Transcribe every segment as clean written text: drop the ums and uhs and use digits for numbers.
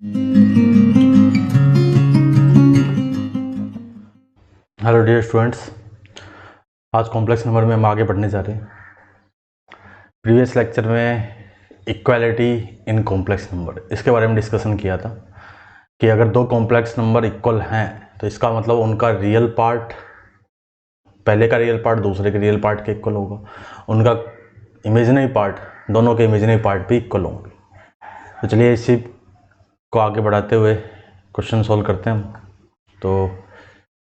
Hello dear students, आज complex number में हम आगे बढ़ने जा रहे हैं। प्रीवियस लेक्चर में इक्वालिटी इन कॉम्प्लेक्स नंबर, इसके बारे में डिस्कशन किया था कि अगर दो कॉम्प्लेक्स नंबर इक्वल हैं तो इसका मतलब उनका रियल पार्ट, पहले का रियल पार्ट दूसरे के रियल पार्ट के इक्वल होगा, उनका इमेजिनरी पार्ट, दोनों के इमेजिनरी पार्ट भी इक्वल होंगे। तो चलिए इसी को आगे बढ़ाते हुए क्वेश्चन सॉल्व करते हैं हम। तो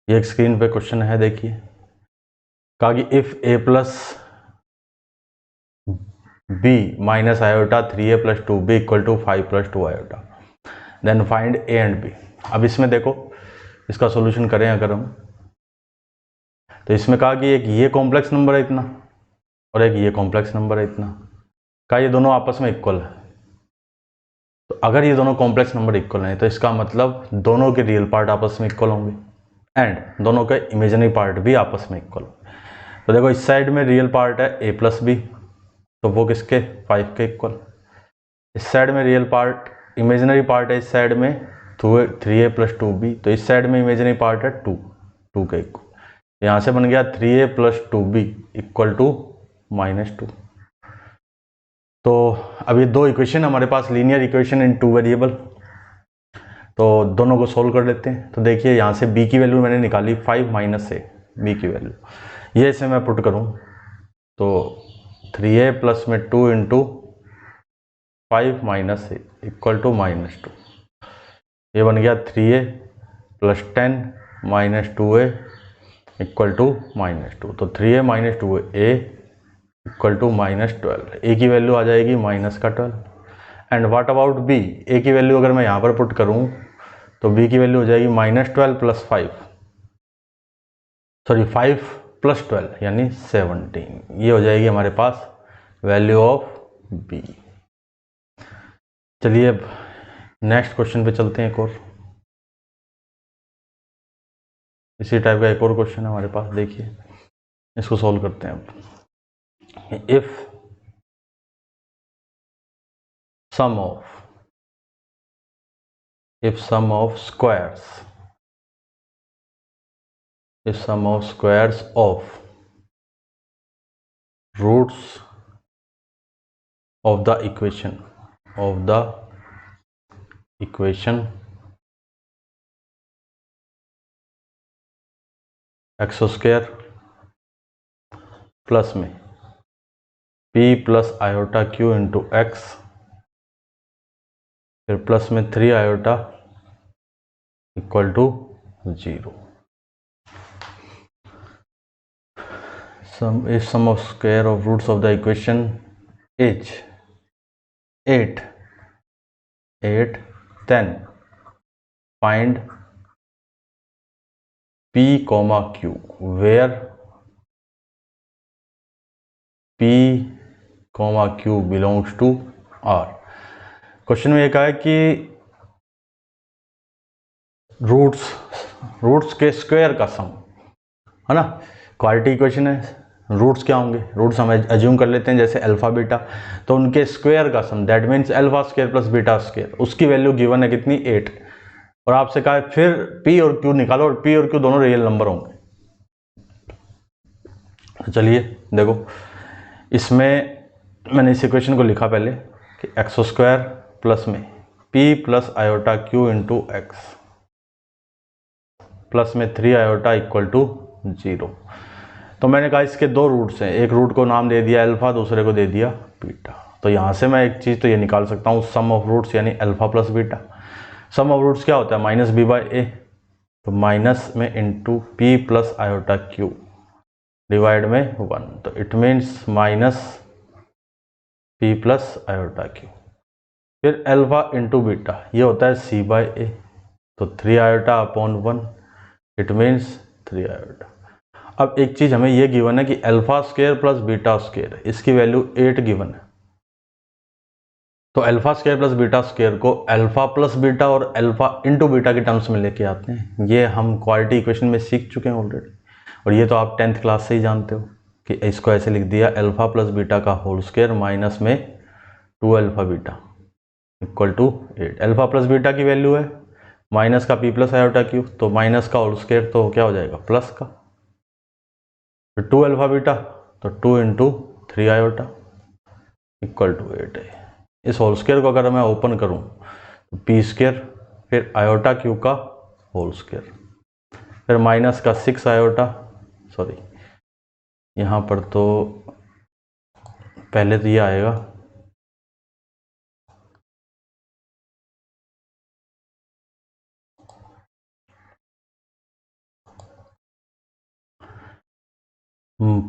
ये एक स्क्रीन पे क्वेश्चन है, देखिए। कहा कि if a plus b minus iota 3a plus 2b equal to 5 plus 2 iota, then find a and b। अब इसमें देखो, इसका सॉल्यूशन करें अगर हम, तो इसमें कहा कि एक ये कॉम्प्लेक्स नंबर है इतना और एक ये कॉम्प्लेक्स नंबर है इतना, कहा ये दोनों आपस में इक्वल है। तो अगर ये दोनों कॉम्प्लेक्स नंबर इक्वल हैं तो इसका मतलब दोनों के रियल पार्ट आपस में इक्वल होंगे एंड दोनों के इमेजिनरी पार्ट भी आपस में इक्वल होंगे। तो देखो, इस साइड में रियल पार्ट है a प्लस बी, तो वो किसके 5 के इक्वल। इस साइड में रियल पार्ट, इमेजिनरी पार्ट है इस साइड में 3a प्लस 2b, तो इस साइड में इमेजिनरी पार्ट है 2 के इक्वल। यहाँ से बन गया 3a plus 2b equal to -2। तो अब ये दो इक्वेशन हमारे पास, लीनियर इक्वेशन इन 2 वेरिएबल, तो दोनों को सोल्व कर लेते हैं। तो देखिए, यहाँ से b की वैल्यू मैंने निकाली 5 माइनस a, b की वैल्यू ये इसे मैं पुट करूँ तो 3a प्लस में 2 into 5 minus a equal to -2। ये बन गया 3a plus 10 minus 2a equal to -2। तो 3a minus 2a equal to -12। a की वैल्यू आ जाएगी -12। And what about b? a की वैल्यू अगर मैं यहाँ पर पुट करूँ तो b की वैल्यू हो जाएगी -12 प्लस 5, सॉरी 5 प्लस 12 यानी 17। ये हो जाएगी हमारे पास वैल्यू ऑफ b। चलिए अब नेक्स्ट क्वेश्चन पे चलते हैं। एक और इसी टाइप का एक और क्वेश्चन है हमारे पास, देखिए इसको सॉल्व करते हैं अब। If sum of squares of roots of the equation x square plus में p plus iota q into x, फिर प्लस में 3 iota equal to 0। Sum of square of roots of the equation is 8, then find p, q where p, q belongs to R। Question में ये कहा है कि roots के square का सम, है ना, क्वालिटी इक्वेशन है। रूट्स क्या होंगे? रूट्स हम एज्यूम कर लेते हैं जैसे अल्फा बीटा, तो उनके स्क्वायर का sum, that means alpha square plus beta square, उसकी वैल्यू गिवन है कितनी 8। और आपसे कहा है फिर p और q निकालो, और p और q दोनों रियल नंबर होंगे। तो चलिए देखो, इसमें मैंने इस इक्वेशन को लिखा पहले कि एक्स स्क्वायर प्लस में p plus iota q into x plus में 3 आयोटा इक्वल टू 0। तो मैंने कहा इसके दो रूट्स हैं, एक रूट को नाम दे दिया अल्फा, दूसरे को दे दिया बीटा। तो यहाँ से मैं एक चीज़ तो ये निकाल सकता हूँ, सम ऑफ रूट्स यानी alpha plus beta. Sum of roots क्या होता है? माइनस बी बाई ए, तो माइनस में into P plus iota Q divide में 1, तो it means minus P plus iota Q. फिर अल्फा इंटू बीटा, ये होता है सी बाई ए, तो 3 iota upon 1, it means 3 iota. अब एक चीज हमें ये गिवन है कि alpha square plus beta square, इसकी वैल्यू 8 गिवन है। तो alpha square plus beta square को अल्फा प्लस बीटा और अल्फा इंटू बीटा के टर्म्स में लेके आते हैं। ये हम क्वालिटी इक्वेशन में सीख चुके हैं ऑलरेडी, और ये तो आप 10th क्लास से ही जानते हो कि इसको ऐसे लिख दिया, अल्फा प्लस बीटा का होल स्क्वायर माइनस में 2 alpha beta equal to 8। Alpha plus beta की वैल्यू है माइनस का पी प्लस आयोटा क्यू, तो माइनस का होल स्क्वायर तो क्या हो जाएगा प्लस का, तो 2 अल्फा बीटा तो 2 इंटू 3 आयोटा इक्वल टू 8 है। इस होल स्क्वायर को अगर मैं ओपन करूं तो पी स्क्वायर फिर आयोटा क्यू का होल स्क्वायर फिर माइनस का 6 आयोटा, सॉरी यहाँ पर तो पहले तो ये आएगा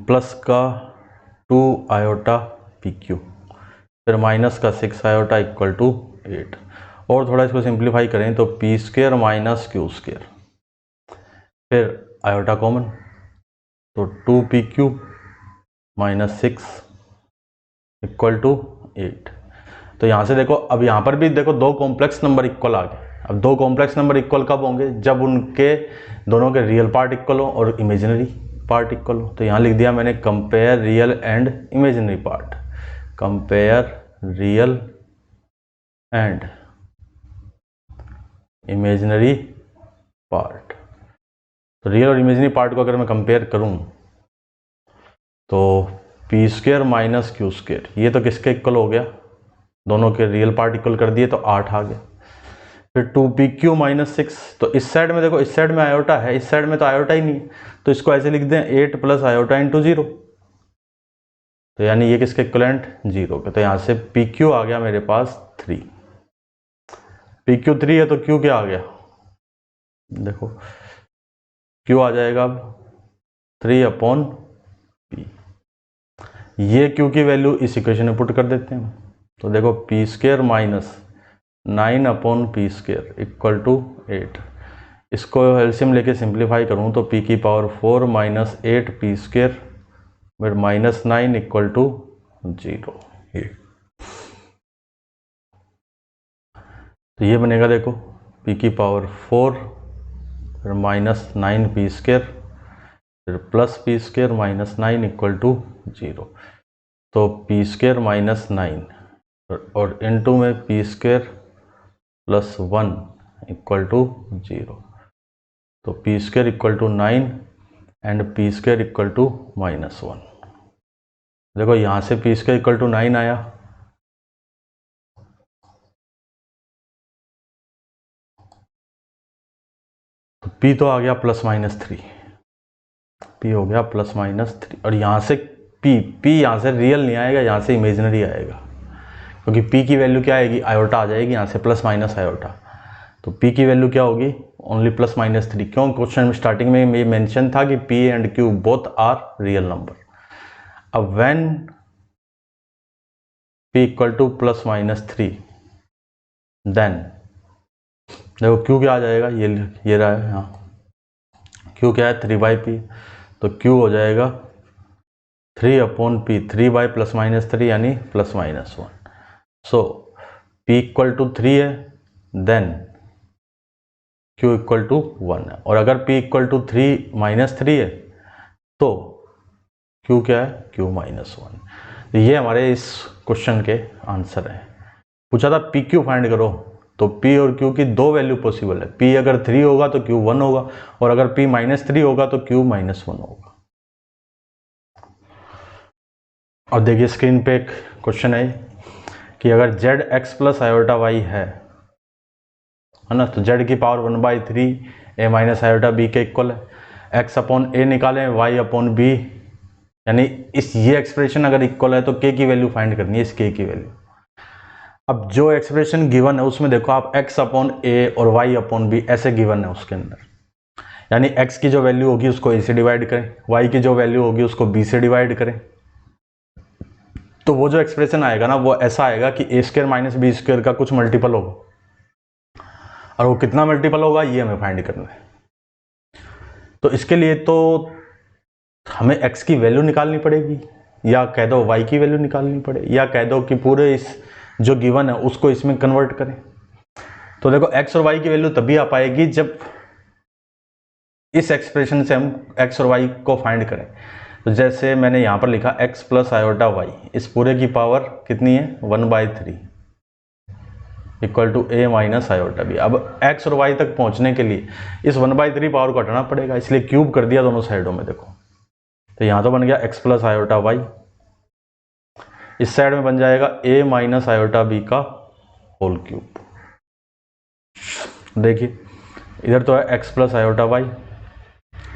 प्लस का 2 आयोटा पी क्यू फिर माइनस का 6 आयोटा इक्वल टू 8। और थोड़ा इसको सिंप्लीफाई करें तो p square minus q square फिर आयोटा कॉमन तो 2 p q minus 6 equal to 8। तो यहाँ से देखो, अब यहाँ पर भी देखो दो कॉम्प्लेक्स नंबर इक्वल आ गए। अब दो कॉम्प्लेक्स नंबर इक्वल कब होंगे, जब उनके दोनों के रियल पार्ट इक्वल हो और इमेजिनरी पार्ट इक्वल हो। तो यहाँ लिख दिया मैंने compare real and imaginary part, compare real and imaginary part. तो रियल और इमेजिनरी पार्ट को अगर मैं कंपेयर करूं तो p square minus q square, ये तो किसके इक्वल हो गया, दोनों के रियल पार्ट इक्वल कर दिए तो 8 आ गया। फिर 2 पी क्यू माइनस 6, तो इस साइड में देखो, इस साइड में आयोटा है, इस साइड में तो आयोटा ही नहीं है, तो इसको ऐसे लिख दें 8 प्लस आयोटा इंटू 0, तो यानी ये किसके इक्वलेंट 0 के। तो यहाँ से पी क्यू आ गया मेरे पास 3, पी क्यू 3 है तो क्यू क्या आ गया, देखो क्यू आ जाएगा अब 3 अपॉन पी। ये क्यू की वैल्यू इस इक्वेशन में पुट कर देते हैं, तो देखो p square minus 9 upon p square equal to 8। इसको एलसीएम लेके सिंप्लीफाई करूँ तो पी की पावर 4 माइनस 8 पी स्क्वायर फिर माइनस 9 इक्वल टू 0। तो ये बनेगा देखो पी की पावर 4 फिर माइनस 9 पी स्क्वायर फिर plus p square minus 9 equal to 0। तो पी स्क्वायर माइनस 9 और इनटू में p square plus 1 equal to 0। तो p square equal to 9 and p square equal to minus 1। देखो यहाँ से पी स्क्वायर इक्वल टू 9 आया, तो पी तो आ गया प्लस माइनस 3, पी हो गया प्लस माइनस 3। और यहाँ से पी यहाँ से रियल नहीं आएगा, यहाँ से इमेजिनरी आएगा, क्योंकि पी की वैल्यू क्या आएगी, आयोटा आ जाएगी यहाँ से प्लस माइनस आयोटा। तो पी की वैल्यू क्या होगी, ओनली प्लस माइनस 3। क्यों, क्वेश्चन में स्टार्टिंग में ये मेंशन था कि P and Q both are real number. अब when P equal to plus minus 3 then देखो क्यू क्या आ जाएगा, ये रहा है यहाँ, क्यू क्या है 3/p, तो क्यू हो जाएगा 3 अपॉन पी, 3 प्लस माइनस 3 यानी plus minus 1। So p equal to 3 है देन q इक्वल टू 1 है, और अगर p इक्वल टू 3 माइनस 3 है तो q क्या है, q माइनस 1। तो ये हमारे इस क्वेश्चन के आंसर हैं। पूछा था पी क्यू फाइंड करो, तो p और q की दो वैल्यू पॉसिबल है, p अगर 3 होगा तो q 1 होगा, और अगर p माइनस 3 होगा तो q माइनस 1 होगा। और देखिए स्क्रीन पे एक क्वेश्चन है कि अगर z x plus iota y है ना, तो z की power 1/3 a minus iota b के इक्वल है, x अपॉन a निकालें y अपॉन b, यानी इस ये एक्सप्रेशन अगर इक्वल है तो k की वैल्यू फाइंड करनी है, इस k की वैल्यू। अब जो एक्सप्रेशन गिवन है उसमें देखो आप x अपॉन a और y अपॉन b ऐसे गिवन है उसके अंदर, यानी x की जो वैल्यू होगी उसको a से डिवाइड करें, y की जो वैल्यू होगी उसको b से डिवाइड करें, तो वो जो एक्सप्रेशन आएगा ना वो ऐसा आएगा कि a square minus b square का कुछ मल्टीपल होगा, और वो कितना मल्टीपल होगा ये हमें फाइंड करना है। तो इसके लिए तो हमें x की वैल्यू निकालनी पड़ेगी, या कह दो y की वैल्यू निकालनी पड़ेगी, या कह दो कि पूरे इस जो गिवन है उसको इसमें कन्वर्ट करें। तो देखो x और y की वैल्यू तभी आ पाएगी जब इस एक्सप्रेशन से हम x और y को फाइंड करें। तो जैसे मैंने यहाँ पर लिखा x प्लस आयोटा y, इस पूरे की पावर कितनी है 1/3, equal to a minus iota b. अब x और y तक पहुंचने के लिए इस 1/3 पावर को हटाना पड़ेगा, इसलिए क्यूब कर दिया दोनों साइडों में। देखो तो यहाँ तो बन गया x प्लस आयोटा वाई, इस साइड में बन जाएगा a माइनस आयोटा बी का होल क्यूब। देखिए इधर तो है x प्लस आयोटा वाई,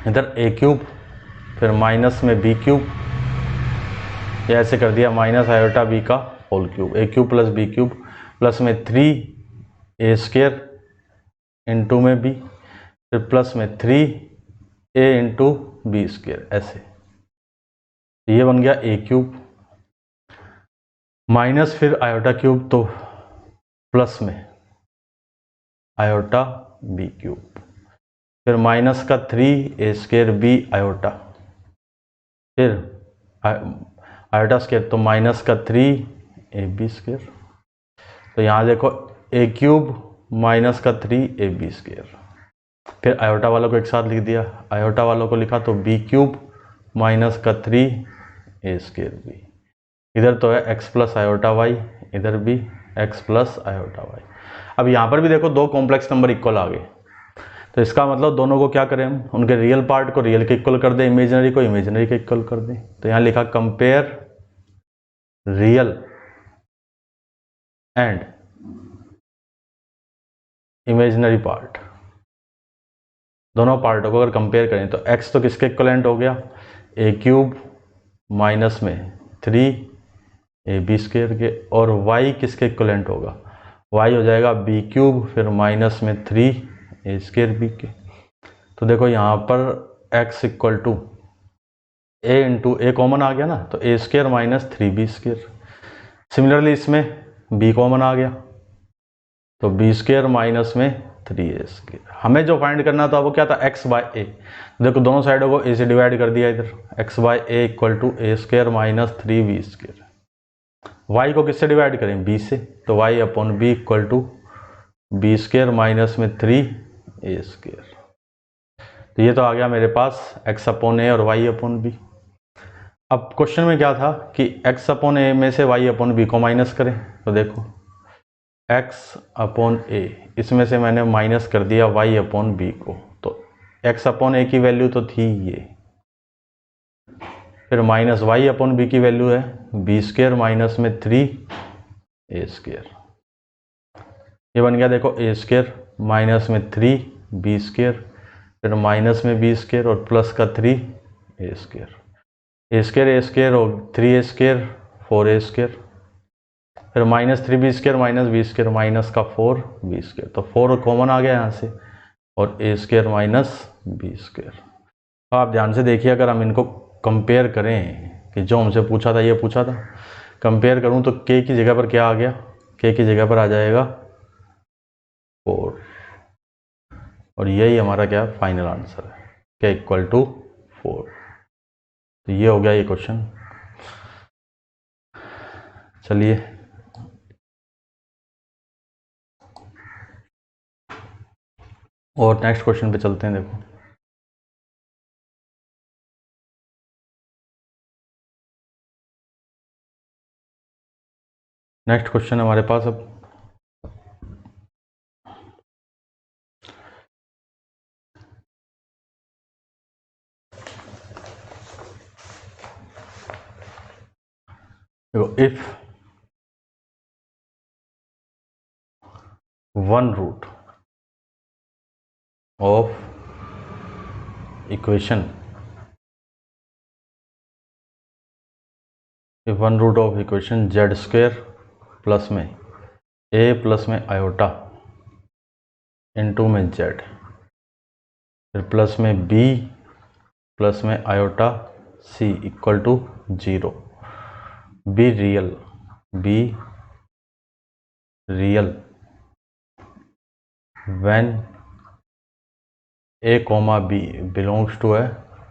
इधर a क्यूब, फिर माइनस में b क्यूब, या ऐसे कर दिया माइनस आयोटा बी का whole cube, a cube plus b cube, plus में 3a स्क्वायर इंटू में b, फिर प्लस में 3a इंटू बी स्क्वायर, ऐसे ये बन गया a क्यूब, माइनस फिर आयोटा क्यूब तो प्लस में आयोटा बी क्यूब, फिर माइनस का 3a स्क्वायर बी आयोटा, फिर आयोटा स्क्वायर तो माइनस का 3ab स्क्वायर, तो यहाँ देखो a क्यूब माइनस का 3ab स्क्वायर, फिर आयोटा वालों को एक साथ लिख दिया, आयोटा वालों को लिखा तो b क्यूब माइनस का 3a स्क्वायर बी, इधर तो है x प्लस आयोटा वाई, इधर भी x प्लस आयोटा वाई। अब यहाँ पर भी देखो दो कॉम्प्लेक्स नंबर इक्वल आ गए, तो इसका मतलब दोनों को क्या करें हम, उनके रियल पार्ट को रियल के इक्वल कर दें, इमेजिनरी को इमेजिनरी के इक्वल कर दें। तो यहाँ लिखा compare real and imaginary part, दोनों पार्टों को अगर कंपेयर करें तो x तो किसके इक्वलेंट हो गया, a क्यूब माइनस में 3ab स्क्वायर के, और y किसके इक्वलेंट होगा, y हो जाएगा b क्यूब फिर माइनस में 3a स्क्वायर b के। तो देखो यहाँ पर x equal to a into A common आ गया ना, तो a square minus 3b square. Similarly इसमें b कॉमन आ गया तो b स्क्वायर माइनस में 3a स्क्वायर। हमें जो फाइंड करना था वो क्या था, x बाय ए। देखो दोनों साइडों को a से डिवाइड कर दिया, इधर x by a equal to a square minus 3b square. y को किससे डिवाइड करें, b से, तो y upon b equal to b square minus में 3a स्क्वायर। तो ये तो आ गया मेरे पास x अपॉन ए और y अपॉन बी। अब क्वेश्चन में क्या था कि x अपॉन ए में से y अपॉन बी को माइनस करें, तो देखो x अपॉन ए, इसमें से मैंने माइनस कर दिया y अपॉन बी को, तो x अपॉन ए की वैल्यू तो थी ये, फिर माइनस y अपॉन बी की वैल्यू है b स्क्वायर माइनस में 3a स्क्वायर। ये बन गया देखो a स्क्वायर माइनस में 3b स्क्वायर, फिर माइनस में b स्क्वायर और प्लस का 3a स्क्वायर, a स्क्वायर और 3a स्क्वायर 4a स्क्वायर, फिर minus 3b square minus b square minus का 4b स्क्वायर, तो 4 कॉमन आ गया यहाँ से, और a square minus b square. तो आप ध्यान से देखिए, अगर हम इनको कंपेयर करें कि जो हमसे पूछा था ये पूछा था, कंपेयर करूँ तो k की जगह पर क्या आ गया, k की जगह पर आ जाएगा 4, और यही हमारा क्या फाइनल आंसर है, k इक्वल टू 4। तो ये हो गया ये क्वेश्चन। चलिए और नेक्स्ट क्वेश्चन पे चलते हैं। देखो नेक्स्ट क्वेश्चन हमारे पास अब देखो, if one root of equation, if one root of equation Z square plus में ए प्लस में आयोटा इंटू में जेड, फिर प्लस में बी प्लस में iota C equal to 0, B real when A comma B belongs to है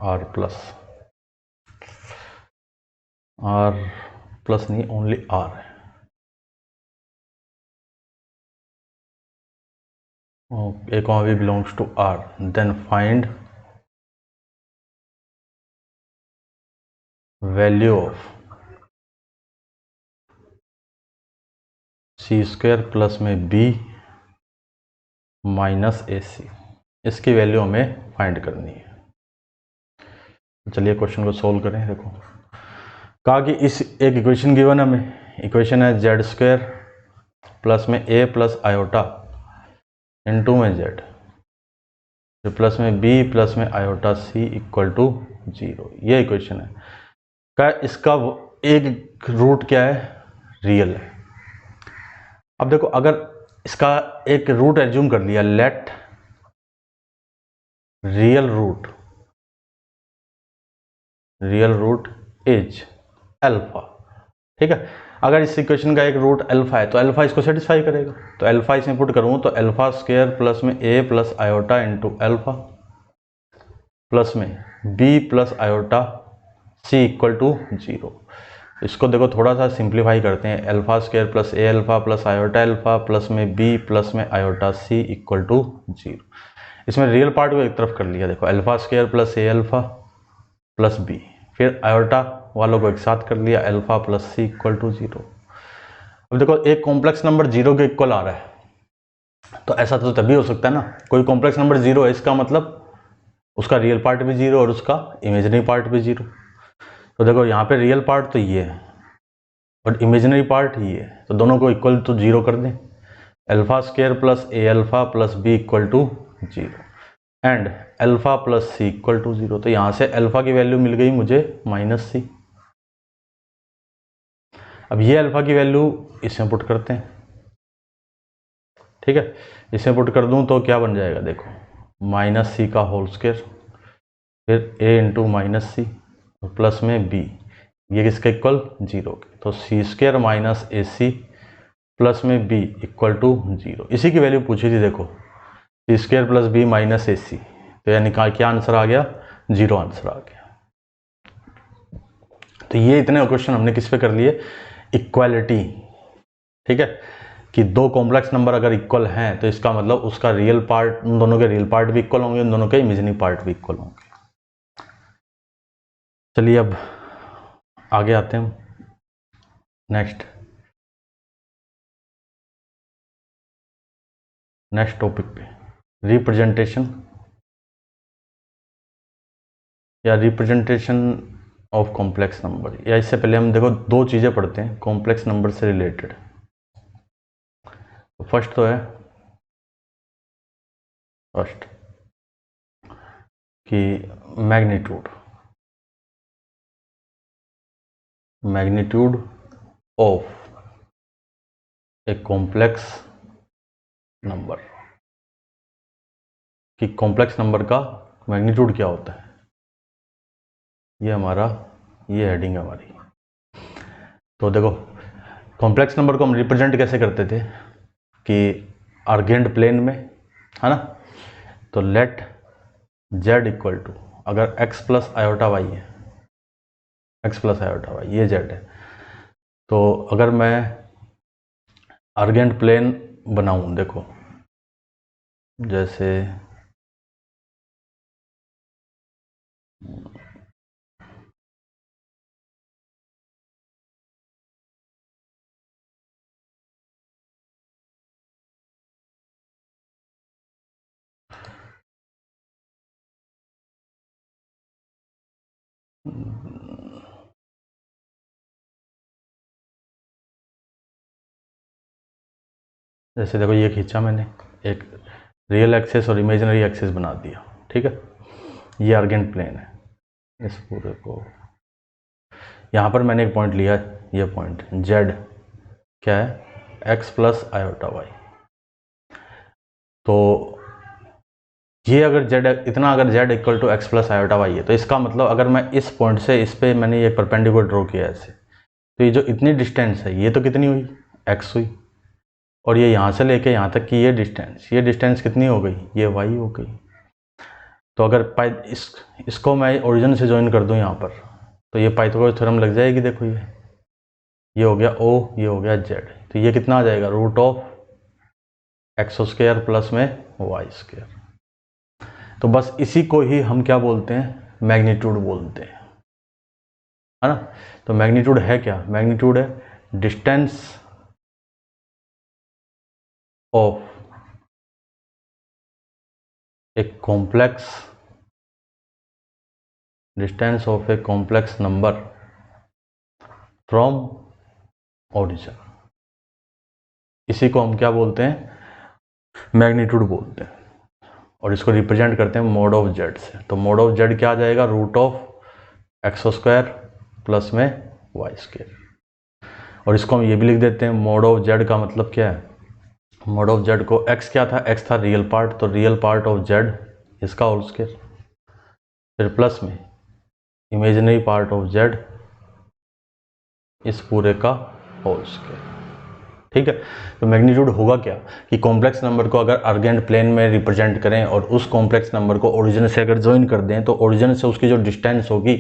R plus नहीं, only R है। A comma B belongs to R, then find value of C square plus में B minus A C, इसकी value हमें find करनी है। चलिए question को सोल्व करें। देखो कहा कि इस एक इक्वेशन गिवन है हमें, इक्वेशन है जेड स्क्वायर प्लस में ए प्लस आयोटा इंटू में जेड प्लस में बी प्लस में आयोटा सी इक्वल टू 0, ये इक्वेशन है। क्या इसका एक रूट क्या है, रियल है। अब देखो अगर इसका एक रूट एज्यूम कर लिया, let real root is alpha, ठीक है। अगर इस इक्वेशन का एक रूट अल्फा है तो अल्फा इसको सेटिस्फाई करेगा, तो अल्फा इसमें पुट करूँ तो अल्फा स्क्वायर प्लस में A plus iota into alpha plus में B plus iota C equal to 0। इसको देखो थोड़ा सा सिंप्लीफाई करते हैं, अल्फा स्क्वायर प्लस ए alpha plus iota alpha plus में बी प्लस में आयोटा सी इक्वल टू 0। इसमें रियल पार्ट को एक तरफ कर लिया, देखो अल्फा स्क्वायर प्लस ए अल्फा प्लस बी, फिर आयोटा वालों को एक साथ कर लिया, alpha plus c equal to 0। अब देखो एक कॉम्प्लेक्स नंबर 0 के इक्वल आ रहा है, तो ऐसा तो तभी हो सकता है ना, कोई कॉम्प्लेक्स नंबर 0 है, इसका मतलब उसका रियल पार्ट भी 0 और उसका इमेजिनरी पार्ट भी 0। तो देखो यहाँ पे रियल पार्ट तो ये है और इमेजिनरी पार्ट ये है, तो दोनों को इक्वल तो 0 कर दें। Alpha square plus A alpha plus b equal to 0 and alpha plus c equal to 0। तो यहाँ से अल्फा की वैल्यू मिल गई मुझे -c। अब ये अल्फा की वैल्यू इसमें पुट करते हैं, ठीक है। इसमें पुट कर दूं तो क्या बन जाएगा, देखो -c का होल स्क्वायर, फिर a इंटू -c और प्लस में b, ये किसका इक्वल 0 के, तो सी square minus A C plus में b इक्वल टू 0। इसी की वैल्यू पूछी थी, देखो सी square plus B minus A सी, तो यानी क्या आंसर आ गया, 0 आंसर आ गया। तो ये इतने क्वेश्चन हमने किस पे कर लिए, इक्वालिटी, ठीक है, कि दो कॉम्प्लेक्स नंबर अगर इक्वल हैं तो इसका मतलब उसका रियल पार्ट, उन दोनों के रियल पार्ट भी इक्वल होंगे, उन दोनों के इमेजिनरी पार्ट भी इक्वल होंगे। चलिए अब आगे आते हैं नेक्स्ट टॉपिक पे, रिप्रेजेंटेशन या रिप्रेजेंटेशन ऑफ कॉम्प्लेक्स नंबर। या इससे पहले हम देखो दो चीज़ें पढ़ते हैं कॉम्प्लेक्स नंबर से रिलेटेड। तो फर्स्ट कि magnitude of a complex number, कि कॉम्प्लेक्स नंबर का मैग्नीट्यूड क्या होता है। ये हेडिंग है हमारी। तो देखो कॉम्प्लेक्स नंबर को हम रिप्रेजेंट कैसे करते थे कि आर्गेंट प्लेन में, है ना। तो लेट z इक्वल टू, अगर x प्लस आयोटा वाई है, x प्लस आयोटा वाई ये z है, तो अगर मैं आर्गेंट प्लेन बनाऊं, देखो जैसे देखो ये खींचा मैंने, एक रियल एक्सेस और इमेजिनरी एक्सेस बना दिया, ठीक है। ये आर्गेंट प्लेन है, इस पूरे को यहाँ पर मैंने एक पॉइंट लिया, ये पॉइंट z क्या है, x प्लस आयोटा वाई। तो ये अगर z इतना, अगर z equal to x plus iota y है, तो इसका मतलब अगर मैं इस पॉइंट से इस पे मैंने ये परपेंडिकुलर ड्रॉ किया ऐसे, तो ये जो इतनी डिस्टेंस है ये तो कितनी हुई, x हुई, और ये यहाँ से लेके यहाँ तक की ये डिस्टेंस कितनी हो गई, ये y हो गई। तो अगर इसको मैं ओरिजिन से ज्वाइन कर दूँ यहाँ पर, तो ये पाइथागोरस थ्योरम लग जाएगी। देखो ये हो गया o, ये हो गया z, तो ये कितना आ जाएगा, root of x square plus में वाई स्क्वायर। तो बस इसी को ही हम क्या बोलते हैं, मैग्नीट्यूड बोलते हैं, है ना। तो मैग्नीट्यूड है क्या, मैग्नीट्यूड है distance of a complex distance of a complex number from origin, इसी को हम क्या बोलते हैं, मैग्नीट्यूड बोलते हैं, और इसको रिप्रेजेंट करते हैं मोड ऑफ जेड से। तो मोड ऑफ जेड क्या आ जाएगा, root of x square plus में वाई स्क्वायर, और इसको हम ये भी लिख देते हैं, मोड ऑफ जेड का मतलब क्या है, मोड ऑफ जेड को एक्स क्या था, एक्स था रियल पार्ट, तो रियल पार्ट ऑफ जेड इसका होल स्क्वायर, फिर प्लस में इमेजिनरी पार्ट ऑफ जेड इस पूरे का होल स्क्वायर। ठीक है, तो मैग्नीट्यूड होगा क्या कि कॉम्प्लेक्स नंबर को अगर अर्गेंट प्लेन में रिप्रेजेंट करें और उस कॉम्प्लेक्स नंबर को ओरिजिन से अगर ज्वाइन कर दें तो ओरिजिन से उसकी जो डिस्टेंस होगी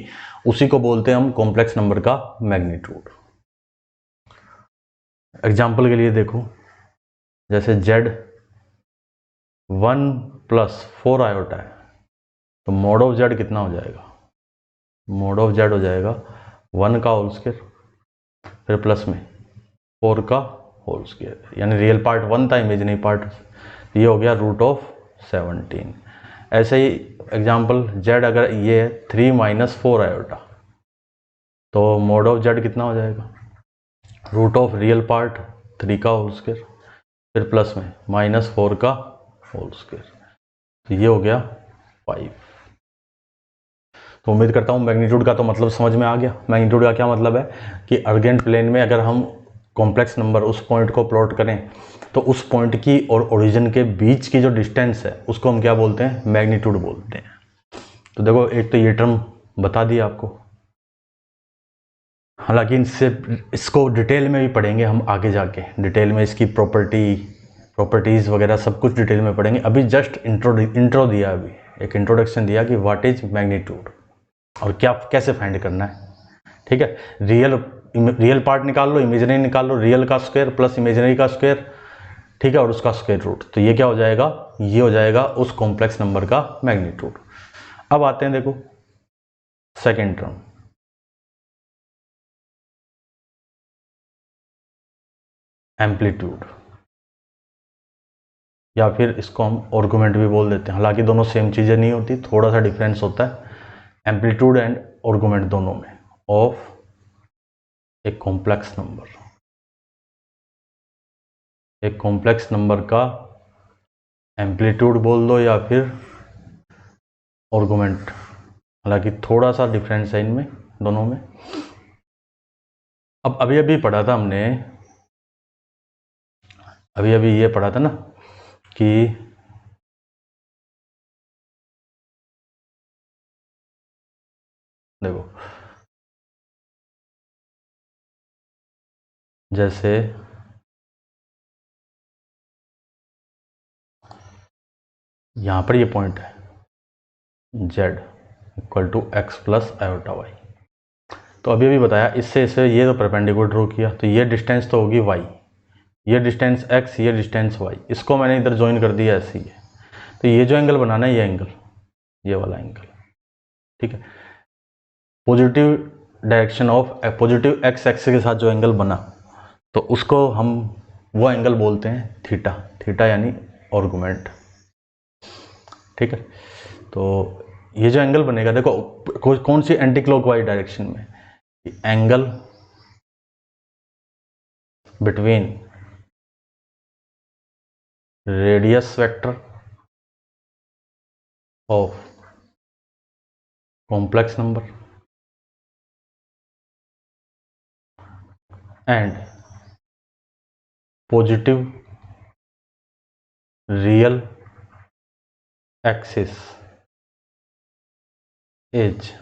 उसी को बोलते हैं हम कॉम्प्लेक्स नंबर का मैग्नीट्यूड। एग्जाम्पल के लिए देखो, जैसे z 1 + 4 आयोटा है, तो मोड ऑफ z कितना हो जाएगा, मोड ऑफ z हो जाएगा 1 का होल स्क्वायर फिर प्लस में 4 का होल स्क्वायर, यानी रियल पार्ट 1 था, इमेजिनरी पार्ट ये हो गया रूट ऑफ 17। ऐसे ही एग्जाम्पल z अगर ये है 3 - 4 आयोटा, तो मोड ऑफ z कितना हो जाएगा, रूट ऑफ रियल पार्ट 3 का होल स्क्वायर फिर प्लस में -4 का होल स्क्वायर, तो ये हो गया 5। तो उम्मीद करता हूँ मैग्नीट्यूड का तो मतलब समझ में आ गया। मैग्नीट्यूड का क्या मतलब है कि अर्गेंट प्लेन में अगर हम कॉम्प्लेक्स नंबर उस पॉइंट को प्लॉट करें तो उस पॉइंट की और ओरिजिन के बीच की जो डिस्टेंस है उसको हम क्या बोलते हैं, मैग्नीट्यूड बोलते हैं। तो देखो, एक तो ये टर्म बता दिया आपको, हालांकि इसको डिटेल में भी पढ़ेंगे हम आगे जाके, डिटेल में इसकी प्रॉपर्टीज़ वगैरह सब कुछ डिटेल में पढ़ेंगे। अभी जस्ट इंट्रो दिया, अभी एक इंट्रोडक्शन दिया कि व्हाट इज मैग्नीट्यूड और क्या कैसे फाइंड करना है। ठीक है, रियल पार्ट निकाल लो, इमेजिनरी निकाल लो, रियल का स्क्वायर प्लस इमेजिनरी का स्क्वायर, ठीक है, और उसका स्क्वायर रूट, तो ये क्या हो जाएगा, ये हो जाएगा उस कॉम्प्लेक्स नंबर का मैग्नीट्यूड। अब आते हैं देखो सेकेंड टर्म, एम्पलीट्यूड, या फिर इसको हम आर्गुमेंट भी बोल देते हैं, हालांकि दोनों सेम चीज़ें नहीं होती, थोड़ा सा डिफरेंस होता है एम्पलीट्यूड एंड आर्गुमेंट दोनों में, ऑफ ए कॉम्प्लेक्स नंबर, एक कॉम्प्लेक्स नंबर का एम्पलीट्यूड बोल दो या फिर आर्गुमेंट, हालांकि थोड़ा सा डिफरेंस है इनमें दोनों में। अब अभी अभी पढ़ा था हमने, अभी ये पढ़ा था ना कि देखो, जैसे यहां पर ये पॉइंट है z = x + i/y, तो अभी बताया इससे ये तो परपेंडिकुलर ड्रॉ किया, तो ये डिस्टेंस तो होगी y, ये डिस्टेंस x, ये डिस्टेंस y, इसको मैंने इधर ज्वाइन कर दिया ऐसे ही है, तो ये जो एंगल बनाना है, ये एंगल, ये वाला एंगल, ठीक है, positive direction of positive x axis के साथ जो एंगल बना, तो उसको हम वो एंगल बोलते हैं थीटा, थीटा यानी आर्गुमेंट। ठीक है, तो ये जो एंगल बनेगा, देखो कौन सी एंटी क्लॉकवाइज डायरेक्शन में, angle between radius vector of complex number and positive real axis is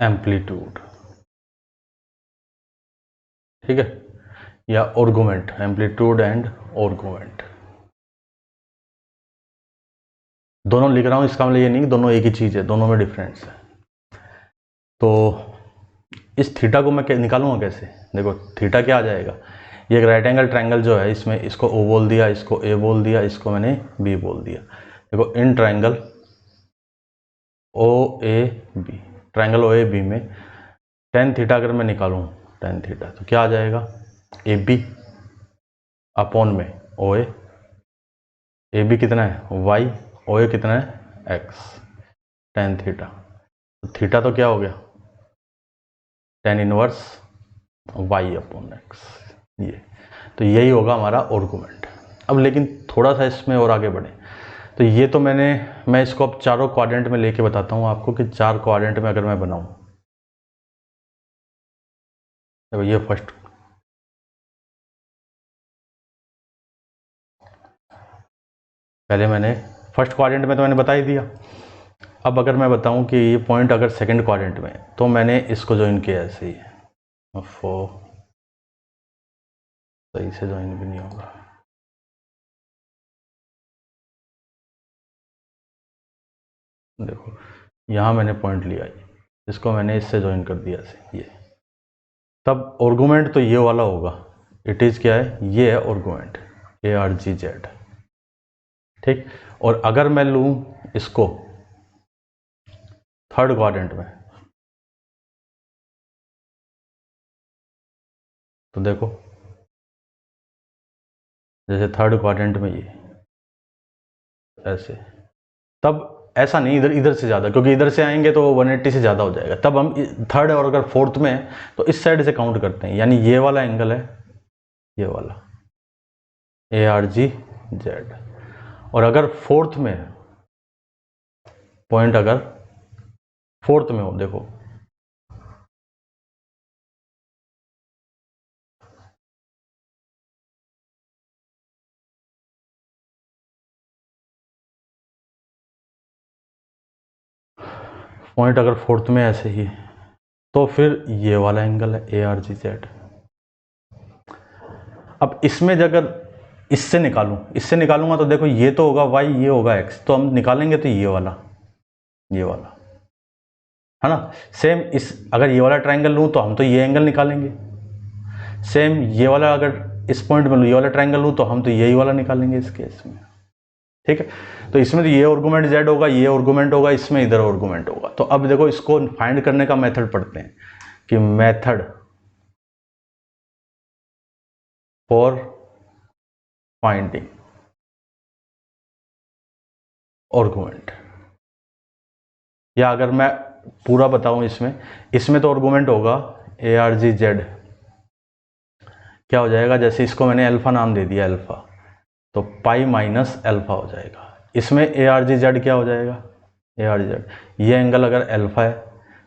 amplitude. ठीक है, या आर्गुमेंट, एम्पलीट्यूड एंड आर्गुमेंट, दोनों लिख रहा हूं, इसका मतलब ये नहीं कि दोनों एक ही चीज है, दोनों में डिफरेंस है। तो इस थीटा को मैं निकालूंगा कैसे, देखो थीटा क्या आ जाएगा, ये एक राइट एंगल ट्रायंगल जो है, इसमें इसको O बोल दिया, इसको A बोल दिया, इसको मैंने B बोल दिया। देखो in triangle OAB, triangle OAB में tan थीटा अगर मैं निकालूं tan थीटा। तो क्या आ जाएगा, ए बी अपॉन में ओ ए बी कितना है y, ओ ए कितना है x, tan थीटा। तो थीटा तो क्या हो गया tan inverse y upon x, ये। तो यही होगा हमारा आर्गुमेंट। अब लेकिन थोड़ा सा इसमें और आगे बढ़े, तो ये तो मैं इसको अब चारों क्वाड्रेंट में लेके बताता हूँ आपको कि 4 क्वाड्रेंट में अगर मैं बनाऊँ। देखो ये फर्स्ट, पहले मैंने फर्स्ट क्वाड्रेंट में तो मैंने बता ही दिया। अब अगर मैं बताऊं कि ये पॉइंट अगर सेकंड क्वाड्रेंट में, तो मैंने इसको ज्वाइन किया ऐसे ही, सही से ज्वाइन भी नहीं होगा। देखो यहाँ मैंने पॉइंट लिया, इसको मैंने इससे ज्वाइन कर दिया ऐसे, ये। तब आर्गुमेंट तो ये वाला होगा, इट इज़ क्या है, ये है आर्गुमेंट ए आर जी जेड, ठीक। और अगर मैं लूँ इसको थर्ड क्वाड्रेंट में, तो देखो जैसे थर्ड क्वाड्रेंट में ये ऐसे, तब ऐसा नहीं इधर इधर से ज़्यादा, क्योंकि इधर से आएंगे तो 180 से ज़्यादा हो जाएगा। तब हम थर्ड और अगर फोर्थ में है तो इस साइड से काउंट करते हैं, यानी ये वाला एंगल है, ये वाला ए आर जी जेड। और अगर फोर्थ में पॉइंट, अगर फोर्थ में हो, देखो पॉइंट अगर फोर्थ में ऐसे ही, तो फिर ये वाला एंगल है ए आर जी जेड। अब इसमें अगर इससे निकालूंगा तो देखो ये तो होगा y, ये होगा x, तो हम निकालेंगे तो ये वाला है ना। सेम इस, अगर ये वाला ट्रायंगल लूँ तो हम तो ये एंगल निकालेंगे। सेम ये वाला अगर इस पॉइंट में लूँ, ये वाला ट्रायंगल लूँ तो हम तो यही वाला निकालेंगे इस केस में, ठीक है। तो इसमें तो ये आर्गुमेंट z होगा, ये आर्गुमेंट होगा, इसमें इधर आर्गुमेंट होगा। तो अब देखो इसको फाइंड करने का मेथड पढ़ते हैं कि मेथड फॉर फाइंडिंग आर्गुमेंट। या अगर मैं पूरा बताऊं, इसमें तो आर्गुमेंट होगा ए आर जी जेड, क्या हो जाएगा, जैसे इसको मैंने अल्फा नाम दे दिया, अल्फा, तो पाई माइनस अल्फा हो जाएगा। इसमें ए आर जी जेड क्या हो जाएगा, ए आर जी जेड, ये एंगल अगर अल्फा है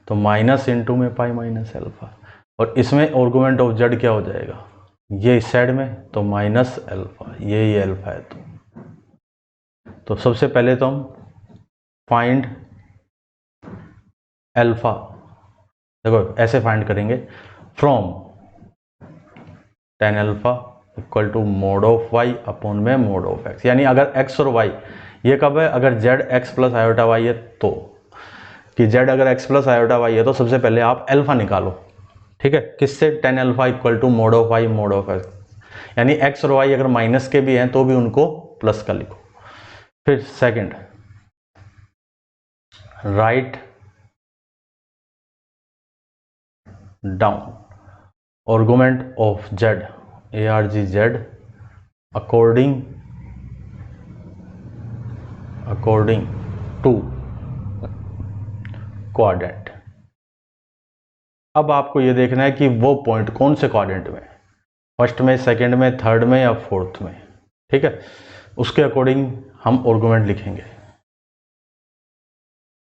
तो माइनस इंटू में पाई माइनस अल्फा। और इसमें आर्गुमेंट ऑफ जेड क्या हो जाएगा, ये इस साइड में तो माइनस अल्फा, ये अल्फा है। तो सबसे पहले तो हम फाइंड अल्फा, देखो ऐसे फाइंड करेंगे, from tan alpha equal to mod of y upon में मोड ऑफ x। यानी अगर x और y, ये कब है, अगर z x plus iota y है, तो कि z अगर x प्लस आयोटा y है तो सबसे पहले आप अल्फा निकालो, ठीक है। किससे, tan alpha equal to mod of y mod of x। यानी x और y अगर माइनस के भी हैं तो भी उनको प्लस का लिखो। फिर second, write down argument of z a r g z according to quadrant. अब आपको ये देखना है कि वो पॉइंट कौन से क्वाड्रेंट में, फर्स्ट में, सेकंड में, थर्ड में या फोर्थ में, ठीक है। उसके अकॉर्डिंग हम आर्गुमेंट लिखेंगे।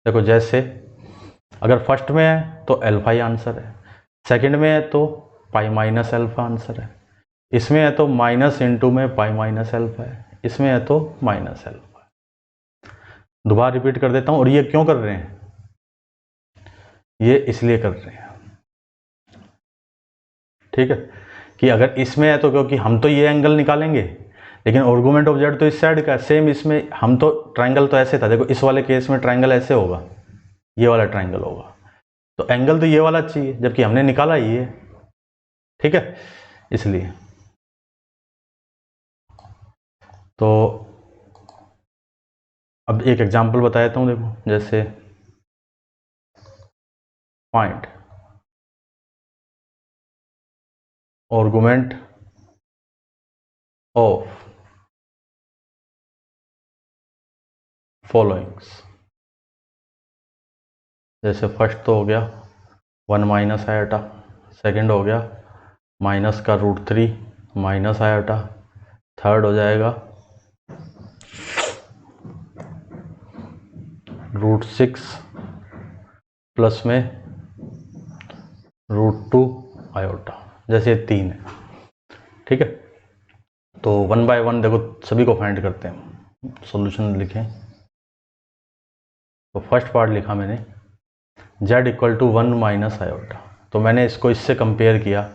देखो जैसे अगर फर्स्ट में है तो अल्फा ही आंसर है, सेकंड में है तो पाई माइनस अल्फा आंसर है, इसमें है तो माइनस इंटू में पाई माइनस अल्फा है, इसमें है तो माइनस अल्फा है। दोबारा रिपीट कर देता हूं। और ये क्यों कर रहे हैं, ये इसलिए कर रहे हैं, ठीक है, कि अगर इसमें है तो क्योंकि हम तो ये एंगल निकालेंगे, लेकिन आर्गुमेंट ऑफ जेड तो इस साइड का। सेम इसमें हम तो ट्रायंगल तो ऐसे था, देखो इस वाले केस में ट्रायंगल ऐसे होगा, ये वाला ट्रायंगल होगा, तो एंगल तो ये वाला चाहिए, जबकि हमने निकाला ये, ठीक है, इसलिए। तो अब एक एग्जांपल बता देता हूँ, देखो जैसे पॉइंट आर्गुमेंट ऑफ फॉलोइंग्स। जैसे फर्स्ट तो हो गया 1 माइनस आयोटा, सेकेंड हो गया माइनस का √3 माइनस आयोटा, थर्ड हो जाएगा √6 प्लस में √2 आयोटा। जैसे ये 3 है, ठीक है। तो 1 बाय 1 देखो सभी को फाइंड करते हैं, सॉल्यूशन लिखें। तो फर्स्ट पार्ट लिखा मैंने z equal to 1 minus iota, तो मैंने इसको इससे कंपेयर किया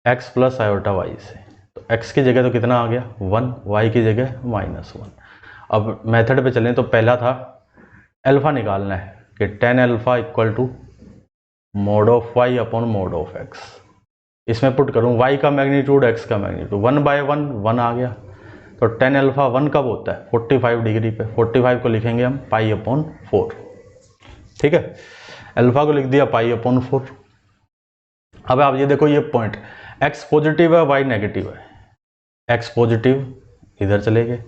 x प्लस आयोटा y से। तो x की जगह तो कितना आ गया 1, y की जगह -1। अब मेथड पे चलें तो पहला था अल्फा निकालना है कि tan alpha equal to mod of y upon mod of x। इसमें पुट करूँ y का मैग्नीट्यूड x का मैग्नीट्यूड, 1 बाय 1 1 आ गया। तो tan अल्फा 1 कब होता है 45 डिग्री पे, 45 को लिखेंगे हम पाई अपॉन 4, ठीक है। अल्फा को लिख दिया पाई अपॉन 4। अब आप ये देखो ये पॉइंट x पॉजिटिव है y नेगेटिव है, x पॉजिटिव इधर चले गए,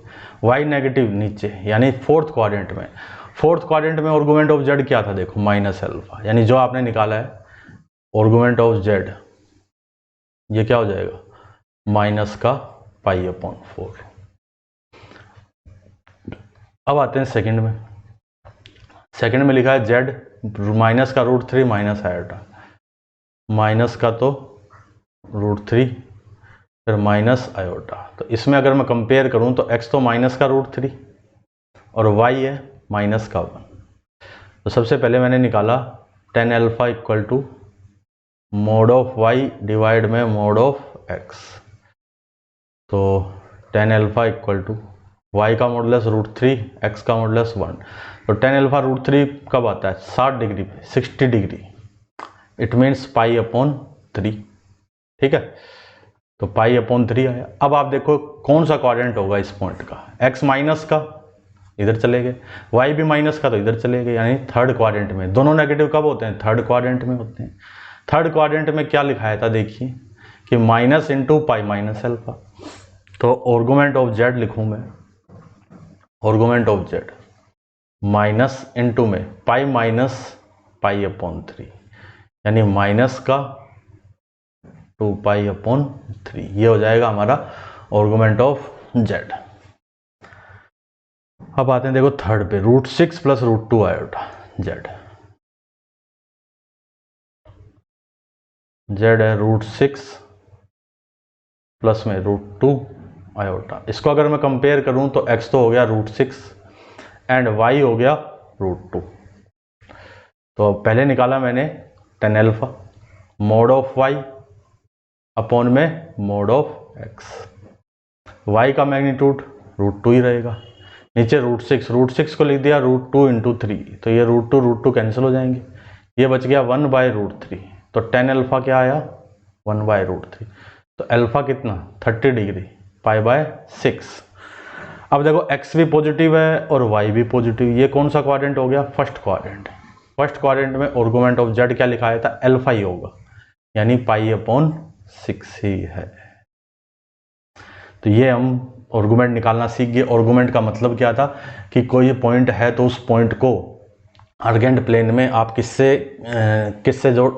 y नेगेटिव नीचे, यानी फोर्थ क्वाड्रेंट में। फोर्थ क्वाड्रेंट में आर्गुमेंट ऑफ z क्या था देखो माइनस अल्फा, यानी जो आपने निकाला है आर्गुमेंट ऑफ z ये क्या हो जाएगा माइनस का पाई अपॉन 4। अब आते हैं सेकंड में। सेकंड में लिखा है z माइनस का √3 माइनस आयोटा, माइनस का तो √3 फिर माइनस आयोटा। तो इसमें अगर मैं कंपेयर करूं तो x तो माइनस का √3 और y है माइनस का 1। तो सबसे पहले मैंने निकाला tan alpha equal to mod of y divide में मोड ऑफ x। तो tan alpha equal to y का मॉडुलस √3 x का मॉडुलस 1। तो tan अल्फा √3 कब आता है 60 डिग्री पे, 60 degree, it means pi upon 3, ठीक है। तो पाई अपॉन 3 आया। अब आप देखो कौन सा क्वाड्रेंट होगा इस पॉइंट का, x माइनस का इधर चले गए, y भी माइनस का तो इधर चले गए, यानी थर्ड क्वाड्रेंट में। दोनों नेगेटिव कब होते हैं थर्ड क्वाड्रेंट में होते हैं। थर्ड क्वाड्रेंट में क्या लिखाया था देखिए कि minus into pi minus alpha. तो आर्गुमेंट ऑफ z लिखूं मैं, argument of z minus into में पाई माइनस पाई अपॉन 3, यानी माइनस का 2 पाई अपॉन 3, ये हो जाएगा हमारा आर्गुमेंट ऑफ z। अब आते हैं देखो थर्ड पे √6 प्लस √2 आयोटा z है √6 प्लस में √2 आयोटा। इसको अगर मैं कंपेयर करूं तो x तो हो गया √6 एंड y हो गया √2। तो पहले निकाला मैंने tan alpha mode of y upon में मोड ऑफ x, y का मैग्नीट्यूड √2 ही रहेगा, नीचे √6 को लिख दिया √2 इंटू 3, तो ये √2 कैंसिल हो जाएंगे, ये बच गया 1 बाय √3। तो tan अल्फा क्या आया 1 बाय √3। तो अल्फा कितना 30 डिग्री पाई बाय 6। अब देखो x भी पॉजिटिव है और y भी पॉजिटिव, ये कौन सा क्वाड्रेंट हो गया फर्स्ट क्वाड्रेंट। फर्स्ट क्वाड्रेंट में आर्गुमेंट ऑफ z क्या लिखाया था अल्फा ही होगा, यानी पाई अपॉन 6 ही है। तो ये हम आर्गुमेंट निकालना सीख गए। आर्गुमेंट का मतलब क्या था कि कोई पॉइंट है तो उस पॉइंट को आर्गेंट प्लेन में आप किससे जोड़,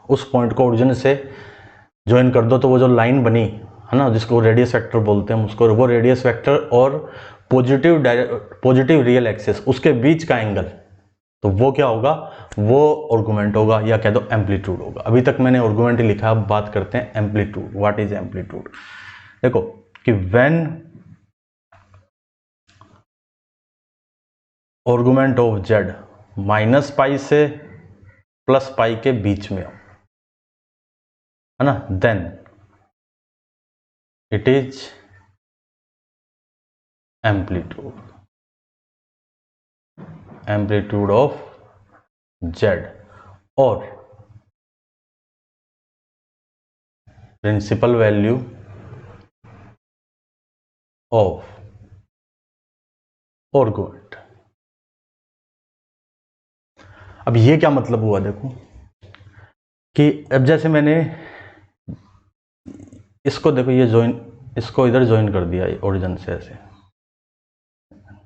उस पॉइंट को ओरिजिन से ज्वाइन कर दो, तो वो जो लाइन बनी है ना जिसको रेडियस वेक्टर बोलते हैं उसको, वो रेडियस वेक्टर और पॉजिटिव रियल एक्सिस उसके बीच का एंगल, तो वो क्या होगा वो आर्गुमेंट होगा, या कह दो एम्पलीट्यूड होगा। अभी तक मैंने आर्गुमेंट ही लिखा, अब बात करते हैं एम्पलीट्यूड। What is amplitude. देखो कि when argument of z minus pi से प्लस पाई के बीच में हो, है ना, then it is amplitude of z, और प्रिंसिपल वैल्यू ऑफ आर्गुमेंट। अब ये क्या मतलब हुआ देखो कि अब जैसे मैंने इसको देखो ये ज्वाइन, इसको इधर ज्वाइन कर दिया ओरिजिन से, ऐसे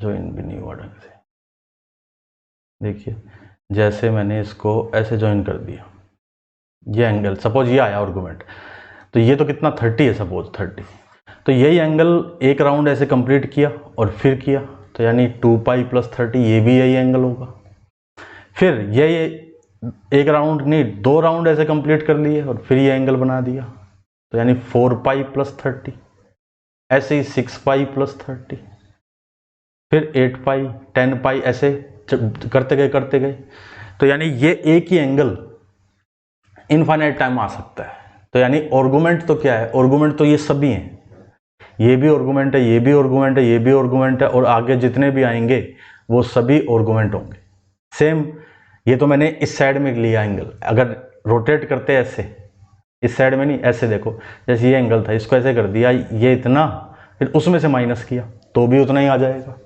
ज्वाइन भी नहीं हुआ ढंग से। देखिए जैसे मैंने इसको ऐसे ज्वाइन कर दिया, ये एंगल सपोज ये आया आर्गुमेंट, तो ये तो कितना 30 है, सपोज 30, तो यही एंगल एक राउंड ऐसे कंप्लीट किया और फिर किया, तो यानी 2π + 30 ये भी यही एंगल होगा। फिर ये एक राउंड नहीं 2 राउंड ऐसे कंप्लीट कर लिए और फिर ये एंगल बना दिया, तो यानी 4π + 30, ऐसे ही 6π + 30, फिर 8π 10π ऐसे करते गए, तो यानी ये एक ही एंगल इनफाइनाइट टाइम आ सकता है। तो यानी आर्गुमेंट तो क्या है, आर्गुमेंट तो ये सभी हैं, ये भी आर्गुमेंट है, ये भी आर्गुमेंट है, ये भी आर्गुमेंट है, और आगे जितने भी आएंगे वो सभी आर्गुमेंट होंगे। सेम ये तो मैंने इस साइड में लिया एंगल, अगर रोटेट करते हैं ऐसे, इस साइड में नहीं, ऐसे देखो जैसे ये एंगल था, इसको ऐसे कर दिया, ये इतना, फिर उसमें से माइनस किया तो भी उतना ही आ जाएगा।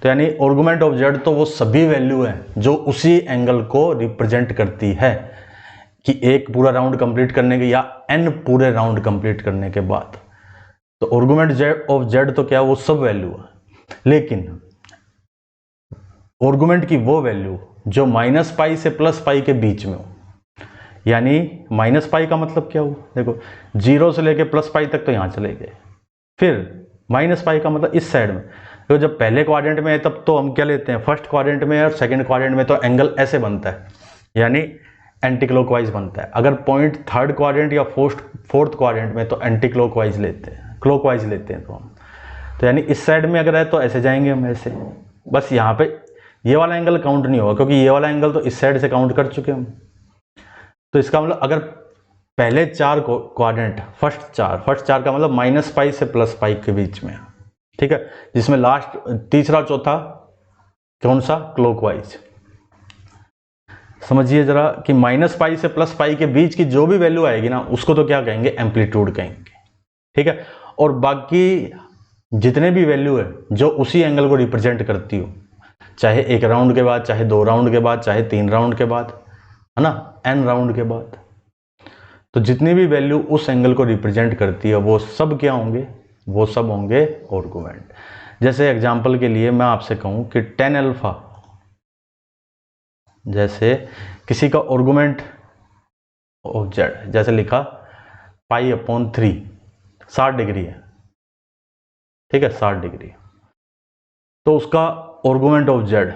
तो यानी आर्गुमेंट ऑफ जेड तो वो सभी वैल्यू है जो उसी एंगल को रिप्रेजेंट करती है, कि एक पूरा राउंड कंप्लीट करने के या n पूरे राउंड कंप्लीट करने के बाद। तो आर्गुमेंट ऑफ जेड तो क्या वो सब वैल्यू है, लेकिन आर्गुमेंट की वो वैल्यू जो -π से +π के बीच में हो। यानी -π का मतलब क्या हुआ, देखो 0 से लेके +π तक तो यहां चले गए, फिर -π का मतलब इस साइड में, तो जब पहले क्वाड्रेंट में है तब तो हम क्या लेते हैं, फर्स्ट क्वाड्रेंट में और सेकंड क्वाड्रेंट में तो एंगल ऐसे बनता है, यानी एंटी क्लॉकवाइज बनता है। अगर पॉइंट थर्ड क्वाड्रेंट या फोर्थ क्वाड्रेंट में तो एंटी क्लॉकवाइज लेते हैं, क्लॉकवाइज लेते हैं तो हम, तो यानी इस साइड में अगर है तो ऐसे जाएंगे हम, ऐसे। बस यहाँ पे ये वाला एंगल काउंट नहीं होगा, क्योंकि ये वाला एंगल तो इस साइड से काउंट कर चुके हम। तो इसका मतलब अगर पहले 4 क्वाड्रेंट, फर्स्ट चार का मतलब -π से +π के बीच में, ठीक है, जिसमें लास्ट तीसरा चौथा कौन सा, क्लॉकवाइज। समझिए जरा कि -π से +π के बीच की जो भी वैल्यू आएगी ना, उसको तो क्या कहेंगे, एम्पलीट्यूड कहेंगे, ठीक है। और बाकी जितने भी वैल्यू है जो उसी एंगल को रिप्रेजेंट करती हो, चाहे 1 राउंड के बाद, चाहे 2 राउंड के बाद, चाहे 3 राउंड के बाद, है ना, n राउंड के बाद, तो जितनी भी वैल्यू उस एंगल को रिप्रेजेंट करती है वो सब क्या होंगे, वो सब होंगे आर्गुमेंट। जैसे एग्जांपल के लिए मैं आपसे कहूं कि tan α, जैसे किसी का आर्गुमेंट ऑफ जेड जैसे लिखा π/3 60 डिग्री है, ठीक है, 60 डिग्री, तो उसका आर्गुमेंट ऑफ जेड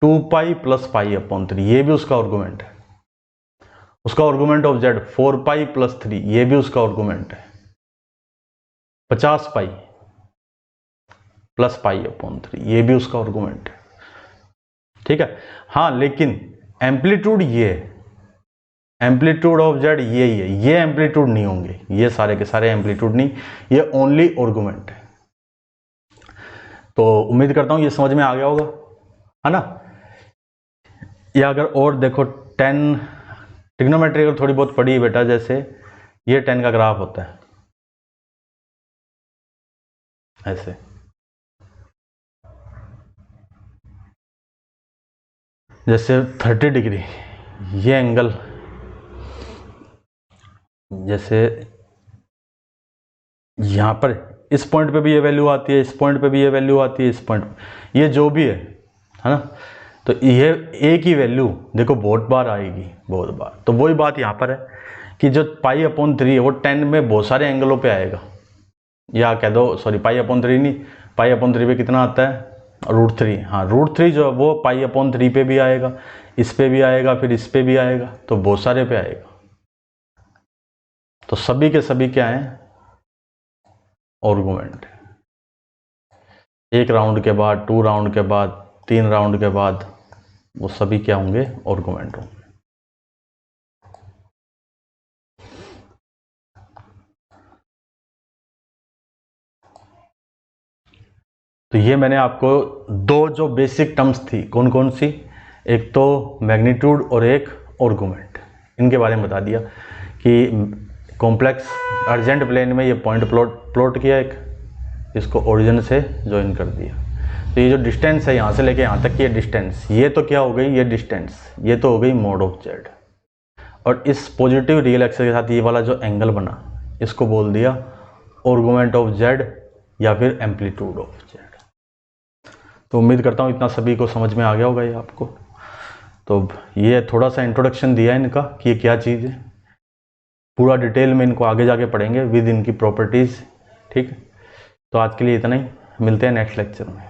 2π + π/3, ये भी उसका आर्गुमेंट है। उसका आर्गुमेंट ऑफ जेड 4π + 3, ये भी उसका आर्गुमेंट है। 50π + π/3, ये भी उसका आर्गुमेंट है, ठीक है। हाँ, लेकिन एम्पलीट्यूड ये है, एम्पलीट्यूड ऑफ जेड ये ही है, ये एम्पलीट्यूड नहीं होंगे, ये सारे के सारे एम्पलीट्यूड नहीं, ये ओनली आर्गुमेंट है। तो उम्मीद करता हूं ये समझ में आ गया होगा, है ना। या अगर और देखो 10 ट्रिग्नोमेट्री अगर थोड़ी बहुत पढ़ी बेटा, जैसे ये 10 का ग्राफ होता है ऐसे, जैसे 30 डिग्री ये एंगल, जैसे यहां पर इस पॉइंट पे भी ये वैल्यू आती है, इस पॉइंट पे भी ये वैल्यू आती है, इस पॉइंट पे ये जो भी है ना, तो ये एक ही वैल्यू देखो बहुत बार आएगी, बहुत बार। तो वही बात यहाँ पर है कि जो π/3 है वो 10 में बहुत सारे एंगलों पे आएगा, या कह दो सॉरी π/3 नहीं, π/3 पे कितना आता है, √3। हाँ, √3 जो है वो π/3 पे भी आएगा, इस पे भी आएगा, फिर इस पे भी आएगा, तो बहुत सारे पे आएगा। तो सभी के सभी क्या हैं, आर्गुमेंट। 1 राउंड के बाद, 2 राउंड के बाद, 3 राउंड के बाद, वो सभी क्या होंगे, आर्गुमेंट होंगे। तो ये मैंने आपको 2 जो बेसिक टर्म्स थी, कौन कौन सी, एक तो मैग्नीट्यूड और एक आर्गुमेंट, इनके बारे में बता दिया कि कॉम्प्लेक्स अर्जेंट प्लेन में ये पॉइंट प्लॉट किया, एक इसको ओरिजिन से ज्वाइन कर दिया। तो ये जो डिस्टेंस है यहाँ से लेके यहाँ तक की ये डिस्टेंस, ये तो क्या हो गई, ये डिस्टेंस, ये तो हो गई मोड ऑफ जेड। और इस पॉजिटिव रियल एक्सिस के साथ ये वाला जो एंगल बना इसको बोल दिया आर्गुमेंट ऑफ जेड या फिर एम्पलीट्यूड ऑफ जेड। तो उम्मीद करता हूँ इतना सभी को समझ में आ गया होगा ये आपको। तो ये थोड़ा सा इंट्रोडक्शन दिया है इनका कि ये क्या चीज़ है, पूरा डिटेल में इनको आगे जाके पढ़ेंगे विद इनकी प्रॉपर्टीज़। ठीक है, तो आज के लिए इतना ही, मिलते हैं नेक्स्ट लेक्चर में।